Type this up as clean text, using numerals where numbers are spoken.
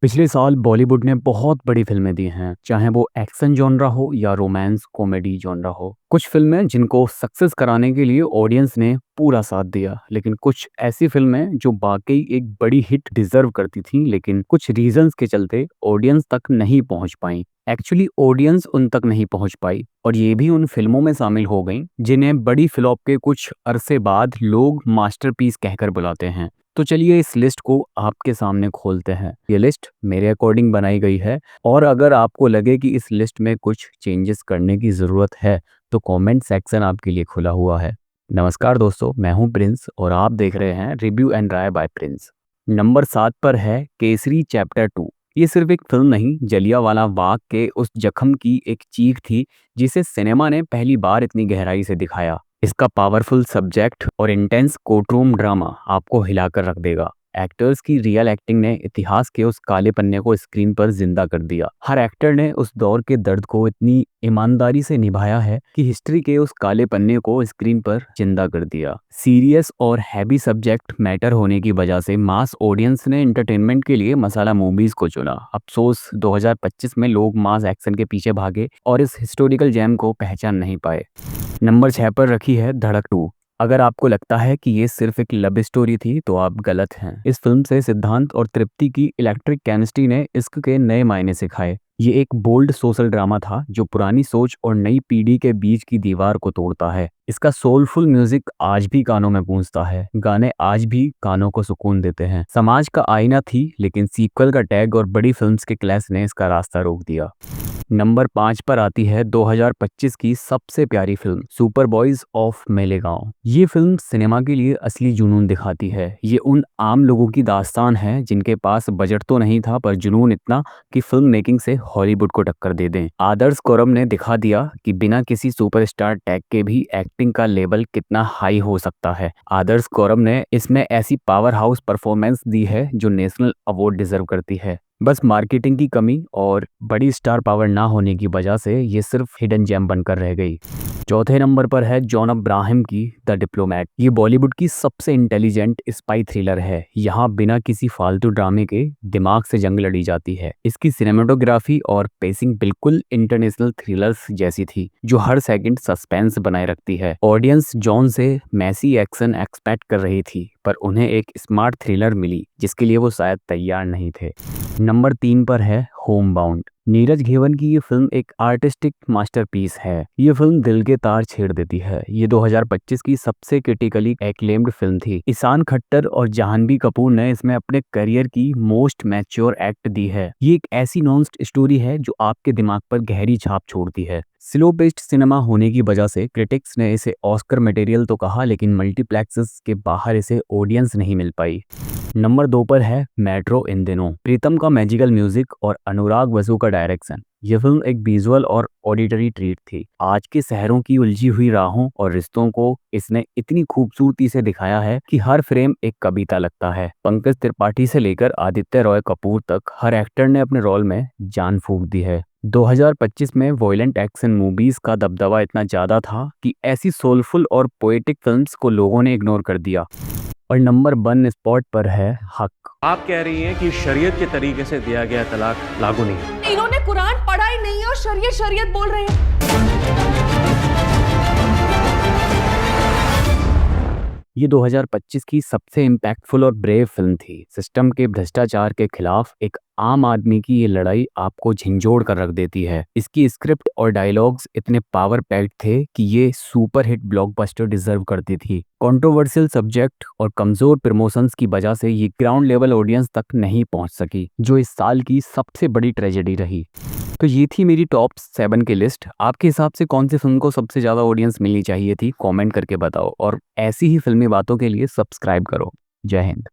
पिछले साल बॉलीवुड ने बहुत बड़ी फिल्में दी हैं, चाहे वो एक्शन जॉनरा हो या रोमांस कॉमेडी जॉनरा हो। कुछ फिल्में जिनको सक्सेस कराने के लिए ऑडियंस ने पूरा साथ दिया, लेकिन कुछ ऐसी फिल्में जो वाकई एक बड़ी हिट डिजर्व करती थीं, लेकिन कुछ रीजंस के चलते ऑडियंस तक नहीं पहुंच पाई। एक्चुअली ऑडियंस उन तक नहीं पहुंच पाई और ये भी उन फिल्मों में शामिल हो गई जिन्हें बड़ी फ्लॉप के कुछ अरसे बाद लोग मास्टरपीस कहकर बुलाते हैं। तो चलिए इस लिस्ट को आपके सामने खोलते हैं। ये लिस्ट मेरे अकॉर्डिंग बनाई गई है और अगर आपको लगे कि इस लिस्ट में कुछ चेंजेस करने की ज़रूरत है तो कमेंट सेक्शन आपके लिए खुला हुआ है। नमस्कार दोस्तों, मैं हूं प्रिंस और आप देख रहे हैं रिव्यू एंड राय बाय प्रिंस। नंबर 7 पर है केसरी चैप्टर 2। ये सिर्फ एक फिल्म नहीं, जलियांवाला बाग के उस जख्म की एक चीख थी जिसे सिनेमा ने पहली बार इतनी गहराई से दिखाया। इसका पावरफुल सब्जेक्ट और इंटेंस कोर्टरूम ड्रामा आपको हिलाकर रख देगा। एक्टर्स की रियल एक्टिंग ने इतिहास के उस काले पन्ने को स्क्रीन पर जिंदा कर दिया। हर एक्टर ने उस दौर के दर्द को इतनी ईमानदारी से निभाया है कि हिस्ट्री के उस काले पन्ने को स्क्रीन पर जिंदा कर दिया। सीरियस और हैवी सब्जेक्ट मैटर होने की वजह से मास ऑडियंस ने एंटरटेनमेंट के लिए मसाला मूवीज को चुना। अफसोस 2025 में लोग मास एक्शन के पीछे भागे और इस हिस्टोरिकल जेम को पहचान नहीं पाए। नंबर 6 पर रखी है धड़क 2। अगर आपको लगता है कि ये सिर्फ एक लव स्टोरी थी तो आप गलत हैं। इस फिल्म से सिद्धांत और तृप्ति की इलेक्ट्रिक केमिस्ट्री ने इश्क के नए मायने सिखाए। ये एक बोल्ड सोशल ड्रामा था जो पुरानी सोच और नई पीढ़ी के बीच की दीवार को तोड़ता है। इसका सोलफुल म्यूजिक आज भी कानों में गूंजता है। गाने आज भी कानों को सुकून देते हैं। समाज का आईना थी, लेकिन सीक्वल का टैग और बड़ी फिल्म्स के क्लैश ने इसका रास्ता रोक दिया। नंबर 5 पर आती है 2025 की सबसे प्यारी फिल्म सुपर बॉयज ऑफ मेलेगांव। ये फिल्म सिनेमा के लिए असली जुनून दिखाती है। ये उन आम लोगों की दास्तान है जिनके पास बजट तो नहीं था पर जुनून इतना कि फिल्म मेकिंग से हॉलीवुड को टक्कर दे दें। आदर्श कोरम ने दिखा दिया कि बिना किसी सुपरस्टार टैग के भी एक्टिंग का लेवल कितना हाई हो सकता है। आदर्श कोरम ने इसमें ऐसी पावर हाउस परफॉर्मेंस दी है जो नेशनल अवार्ड डिजर्व करती है। बस मार्केटिंग की कमी और बड़ी स्टार पावर ना होने की वजह से ये सिर्फ हिडन जेम बनकर रह गई। चौथे नंबर पर है जॉन अब्राहम की द डिप्लोमैट। ये बॉलीवुड की सबसे इंटेलिजेंट स्पाई थ्रिलर है। यहाँ बिना किसी फालतू ड्रामे के दिमाग से जंग लड़ी जाती है। इसकी सिनेमेटोग्राफी और पेसिंग बिल्कुल इंटरनेशनल थ्रिलर्स जैसी थी, जो हर सेकंड सस्पेंस बनाए रखती है। ऑडियंस जॉन से मैसी एक्शन एक्सपेक्ट कर रही थी, पर उन्हें एक स्मार्ट थ्रिलर मिली जिसके लिए वो शायद तैयार नहीं थे। नंबर 3 पर है होम बाउंड। नीरज घेवन की ये फिल्म एक आर्टिस्टिक मास्टरपीस है। ये फिल्म दिल के तार छेड़ देती है। ये 2025 की सबसे क्रिटिकली एक्लेम्ड फिल्म थी। ईशान खट्टर और जाह्नवी कपूर ने इसमें अपने करियर की मोस्ट मैच्योर एक्ट दी है। ये एक ऐसी नॉन्स्ट स्टोरी है जो आपके दिमाग पर गहरी छाप छोड़ती है। स्लो पेस्ड सिनेमा होने की वजह से क्रिटिक्स ने इसे ऑस्कर मटेरियल तो कहा, लेकिन मल्टीप्लेक्सेस के बाहर इसे ऑडियंस नहीं मिल पाई। नंबर 2 पर है मेट्रो इन दिनों। प्रीतम का मैजिकल म्यूजिक और अनुराग बसु का डायरेक्शन। यह फिल्म एक विजुअल और ऑडिटरी ट्रीट थी। आज के शहरों की उलझी हुई राहों और रिश्तों को इसने इतनी खूबसूरती से दिखाया है कि हर फ्रेम एक कविता लगता है। पंकज त्रिपाठी से लेकर आदित्य रॉय कपूर तक हर एक्टर ने अपने रोल में जान फूंक दी है। 2025 में वॉयलेंट एक्शन मूवीज का दबदबा इतना ज्यादा था कि ऐसी सोलफुल और पोएटिक फिल्म्स को लोगों ने इग्नोर कर दिया। और नंबर 1 स्पॉट पर है हक। आप कह रही हैं कि शरीयत के तरीके से दिया गया तलाक लागू नहीं है। इन्होंने कुरान पढ़ा ही नहीं है और शरीयत शरीयत बोल रहे हैं। ये 2025 की सबसे इम्पैक्टफुल और ब्रेव फिल्म थी। सिस्टम के भ्रष्टाचार के खिलाफ एक आम आदमी की ये लड़ाई आपको झंझोड़ कर रख देती है। इसकी स्क्रिप्ट और डायलॉग्स इतने पावर पैक्ड थे कि ये सुपर हिट ब्लॉकबस्टर डिजर्व करती थी। कंट्रोवर्शियल सब्जेक्ट और कमजोर प्रमोशंस की वजह से ये ग्राउंड लेवल ऑडियंस तक नहीं पहुंच सकी, जो इस साल की सबसे बड़ी ट्रेजेडी रही। तो ये थी मेरी टॉप 7 की लिस्ट। आपके हिसाब से कौन सी फिल्म को सबसे ज़्यादा ऑडियंस मिलनी चाहिए थी? कमेंट करके बताओ और ऐसी ही फिल्मी बातों के लिए सब्सक्राइब करो। जय हिंद।